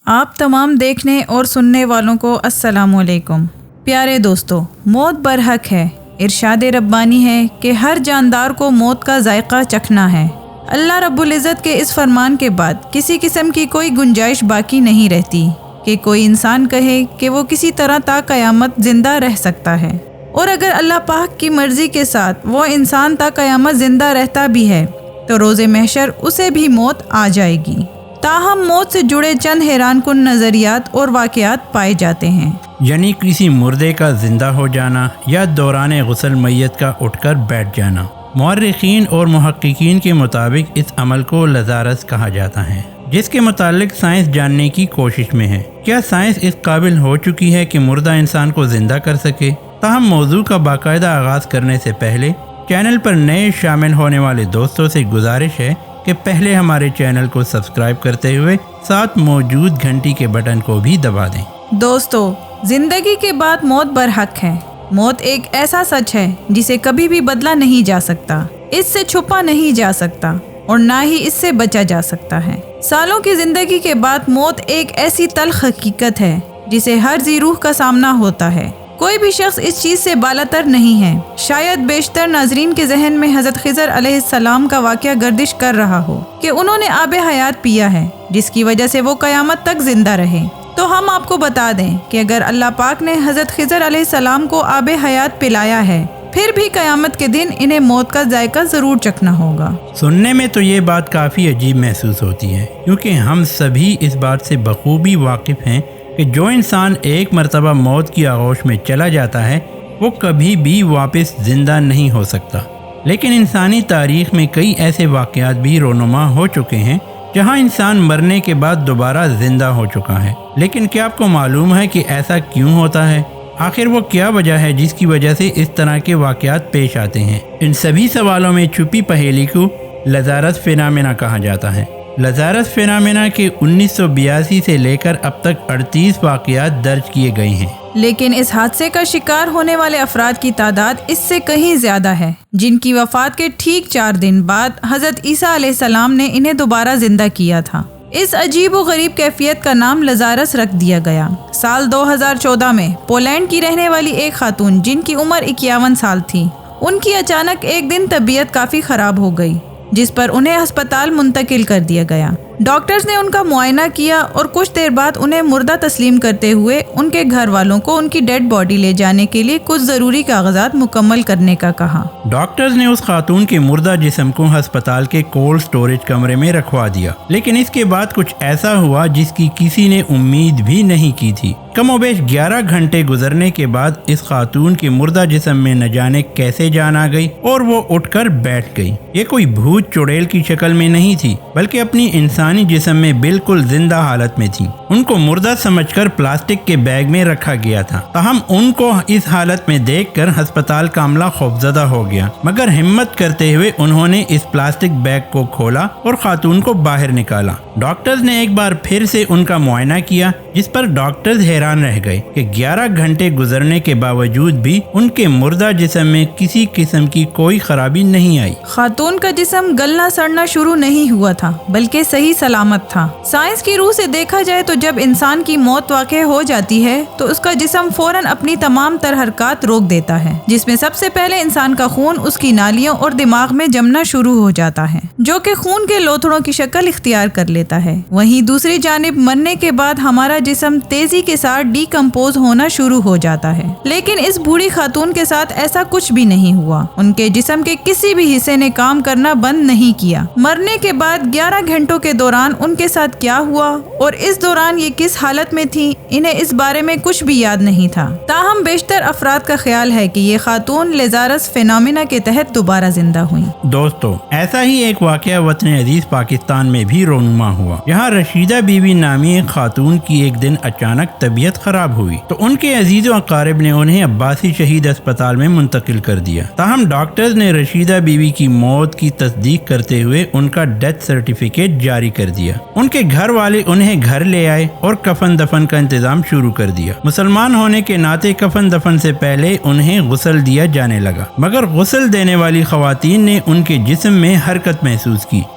آپ تمام دیکھنے اور سننے والوں کو السلام علیکم۔ پیارے دوستو، موت برحق ہے۔ ارشاد ربانی ہے کہ ہر جاندار کو موت کا ذائقہ چکھنا ہے۔ اللہ رب العزت کے اس فرمان کے بعد کسی قسم کی کوئی گنجائش باقی نہیں رہتی کہ کوئی انسان کہے کہ وہ کسی طرح تا قیامت زندہ رہ سکتا ہے، اور اگر اللہ پاک کی مرضی کے ساتھ وہ انسان تا قیامت زندہ رہتا بھی ہے تو روز محشر اسے بھی موت آ جائے گی۔ تاہم موت سے جڑے چند حیران کن نظریات اور واقعات پائے جاتے ہیں، یعنی کسی مردے کا زندہ ہو جانا یا دوران غسل میت کا اٹھ کر بیٹھ جانا۔ مورخین اور محققین کے مطابق اس عمل کو لزارس کہا جاتا ہے، جس کے متعلق سائنس جاننے کی کوشش میں ہے۔ کیا سائنس اس قابل ہو چکی ہے کہ مردہ انسان کو زندہ کر سکے؟ تاہم موضوع کا باقاعدہ آغاز کرنے سے پہلے چینل پر نئے شامل ہونے والے دوستوں سے گزارش ہے کہ پہلے ہمارے چینل کو سبسکرائب کرتے ہوئے ساتھ موجود گھنٹی کے بٹن کو بھی دبا دیں۔ دوستو، زندگی کے بعد موت برحق ہے۔ موت ایک ایسا سچ ہے جسے کبھی بھی بدلا نہیں جا سکتا، اس سے چھپا نہیں جا سکتا اور نہ ہی اس سے بچا جا سکتا ہے۔ سالوں کی زندگی کے بعد موت ایک ایسی تلخ حقیقت ہے جسے ہر ذی روح کا سامنا ہوتا ہے۔ کوئی بھی شخص اس چیز سے بالاتر نہیں ہے۔ شاید بیشتر ناظرین کے ذہن میں حضرت خضر علیہ السلام کا واقعہ گردش کر رہا ہو کہ انہوں نے آب حیات پیا ہے جس کی وجہ سے وہ قیامت تک زندہ رہے۔ تو ہم آپ کو بتا دیں کہ اگر اللہ پاک نے حضرت خضر علیہ السلام کو آب حیات پلایا ہے، پھر بھی قیامت کے دن انہیں موت کا ذائقہ ضرور چکھنا ہوگا۔ سننے میں تو یہ بات کافی عجیب محسوس ہوتی ہے، کیونکہ ہم سبھی اس بات سے بخوبی واقف ہیں کہ جو انسان ایک مرتبہ موت کی آغوش میں چلا جاتا ہے وہ کبھی بھی واپس زندہ نہیں ہو سکتا۔ لیکن انسانی تاریخ میں کئی ایسے واقعات بھی رونما ہو چکے ہیں جہاں انسان مرنے کے بعد دوبارہ زندہ ہو چکا ہے۔ لیکن کیا آپ کو معلوم ہے کہ ایسا کیوں ہوتا ہے؟ آخر وہ کیا وجہ ہے جس کی وجہ سے اس طرح کے واقعات پیش آتے ہیں؟ ان سبھی سوالوں میں چھپی پہیلی کو لزارس فینامنا کہا جاتا ہے۔ لزارس فینامنا کے 1982 سے لے کر اب تک 38 واقعات درج کیے گئے ہیں، لیکن اس حادثے کا شکار ہونے والے افراد کی تعداد اس سے کہیں زیادہ ہے، جن کی وفات کے ٹھیک 4 دن بعد حضرت عیسیٰ علیہ السلام نے انہیں دوبارہ زندہ کیا تھا۔ اس عجیب و غریب کیفیت کا نام لزارس رکھ دیا گیا۔ سال 2014 میں پولینڈ کی رہنے والی ایک خاتون جن کی عمر 51 سال تھی، ان کی اچانک ایک دن طبیعت کافی خراب ہو گئی، جس پر انہیں ہسپتال منتقل کر دیا گیا۔ ڈاکٹرز نے ان کا معائنہ کیا اور کچھ دیر بعد انہیں مردہ تسلیم کرتے ہوئے ان کے گھر والوں کو ان کی ڈیڈ باڈی لے جانے کے لیے کچھ ضروری کاغذات مکمل کرنے کا کہا۔ ڈاکٹرز نے اس خاتون کے مردہ جسم کو ہسپتال کے کولڈ سٹوریج کمرے میں رکھوا دیا، لیکن اس کے بعد کچھ ایسا ہوا جس کی کسی نے امید بھی نہیں کی تھی۔ کم و بیش 11 گھنٹے گزرنے کے بعد اس خاتون کے مردہ جسم میں نہ جانے کیسے جان آ گئی اور وہ اٹھ کر بیٹھ گئی۔ یہ کوئی بھوت چڑیل کی شکل میں نہیں تھی، بلکہ اپنی انسانی جسم میں بالکل زندہ حالت میں تھی۔ ان کو مردہ سمجھ کر پلاسٹک کے بیگ میں رکھا گیا تھا، تاہم ان کو اس حالت میں دیکھ کر ہسپتال کا عملہ خوفزدہ ہو گیا، مگر ہمت کرتے ہوئے انہوں نے اس پلاسٹک بیگ کو کھولا اور خاتون کو باہر نکالا۔ ڈاکٹرز نے ایک بار پھر سے ان کا معائنہ کیا، جس پر ڈاکٹرز حیران رہ گئے کہ 11 گھنٹے گزرنے کے باوجود بھی ان کے مردہ جسم میں کسی قسم کی کوئی خرابی نہیں آئی۔ خاتون کا جسم گلنا سڑنا شروع نہیں ہوا تھا، بلکہ صحیح سلامت تھا۔ سائنس کی روح سے دیکھا جائے تو جب انسان کی موت واقع ہو جاتی ہے تو اس کا جسم فوراً اپنی تمام تر حرکات روک دیتا ہے، جس میں سب سے پہلے انسان کا خون اس کی نالیوں اور دماغ میں جمنا شروع ہو جاتا ہے، جو کہ خون کے لوتھڑوں کی شکل اختیار کر لیتا ہے۔ وہیں دوسری جانب مرنے کے بعد ہمارا جسم تیزی کے ساتھ ڈی کمپوز ہونا شروع ہو جاتا ہے، لیکن اس بوڑھی خاتون کے ساتھ ایسا کچھ بھی نہیں ہوا۔ ان کے جسم کے کسی بھی حصے نے کام کرنا بند نہیں کیا۔ مرنے کے بعد 11 گھنٹوں کے دوران ان کے ساتھ کیا ہوا اور اس دوران یہ کس حالت میں تھی، انہیں اس بارے میں کچھ بھی یاد نہیں تھا۔ تاہم بیشتر افراد کا خیال ہے کہ یہ خاتون لزارس فینامنا کے تحت دوبارہ زندہ ہوئی۔ دوستو، ایسا ہی ایک واقعہ وطن عزیز پاکستان میں بھی رونما ہوا، جہاں رشیدہ بی بی نامی ایک خاتون کی ایک دن اچانک طبیعت خراب ہوئی تو ان کے عزیز و اقارب نے انہیں عباسی شہید اسپتال میں منتقل کر دیا۔ تاہم ڈاکٹرز نے رشیدہ بی بی کی موت کی تصدیق کرتے ہوئے ان کا ڈیتھ سرٹیفکیٹ جاری کر دیا۔ ان کے گھر والے انہیں گھر لے آئے اور کفن دفن کا انتظام شروع کر دیا۔ مسلمان ہونے کے ناطے کفن دفن سے پہلے انہیں غسل دیا جانے لگا، مگر غسل دینے والی خواتین نے ان کے جسم میں حرکت محسوس کی،